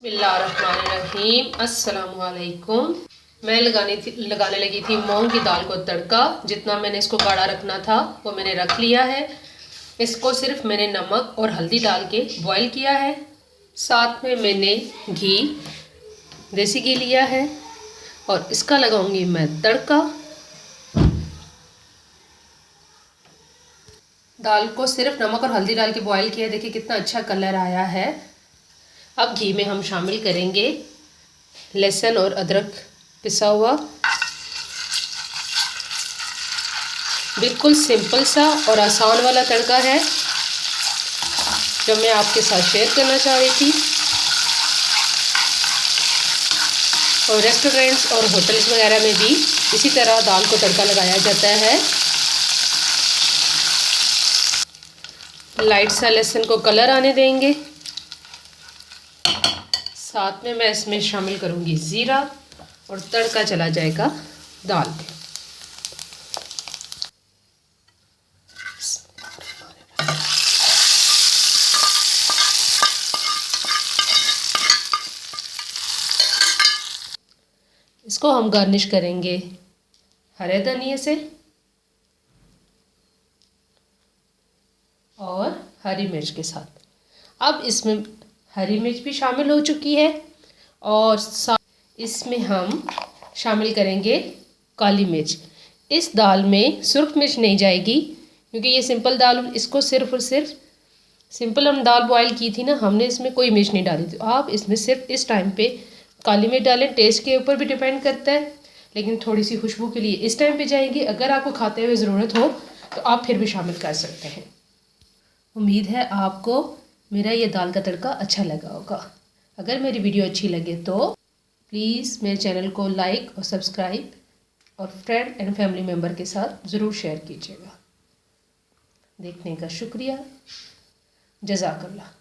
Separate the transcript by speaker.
Speaker 1: बिस्मिल्लाहिर्रहमानिर्रहीम। अस्सलामुअलैकुम। मैं लगाने लगी थी मूंग की दाल को तड़का। जितना मैंने इसको गाढ़ा रखना था वो मैंने रख लिया है। इसको सिर्फ मैंने नमक और हल्दी डाल के बॉईल किया है। साथ में मैंने घी, देसी घी लिया है और इसका लगाऊंगी मैं तड़का। दाल को सिर्फ नमक और हल्दी डाल के बॉईल किया, देखिए कितना अच्छा कलर आया है। अब घी में हम शामिल करेंगे लहसुन और अदरक पिसा हुआ। बिल्कुल सिंपल सा और आसान वाला तड़का है जो मैं आपके साथ शेयर करना चाह रही थी। और रेस्टोरेंट्स और होटल्स वगैरह में भी इसी तरह दाल को तड़का लगाया जाता है। लाइट सा लहसुन को कलर आने देंगे। साथ में मैं इसमें शामिल करूंगी ज़ीरा और तड़का चला जाएगा दाल में। इसको हम गार्निश करेंगे हरे धनिए से और हरी मिर्च के साथ। अब इसमें हरी मिर्च भी शामिल हो चुकी है और इसमें हम शामिल करेंगे काली मिर्च। इस दाल में सुर्ख मिर्च नहीं जाएगी क्योंकि ये सिंपल दाल, इसको सिर्फ और सिर्फ सिंपल हम दाल बॉईल की थी ना, हमने इसमें कोई मिर्च नहीं डाली थी। आप इसमें सिर्फ इस टाइम पे काली मिर्च डालें, टेस्ट के ऊपर भी डिपेंड करता है, लेकिन थोड़ी सी खुशबू के लिए इस टाइम पे जाएगी। अगर आपको खाते हुए ज़रूरत हो तो आप फिर भी शामिल कर सकते हैं। उम्मीद है आपको मेरा ये दाल का तड़का अच्छा लगा होगा। अगर मेरी वीडियो अच्छी लगे तो प्लीज़ मेरे चैनल को लाइक और सब्सक्राइब और फ्रेंड एंड फैमिली मेम्बर के साथ ज़रूर शेयर कीजिएगा। देखने का शुक्रिया। जज़ाकल्लाह।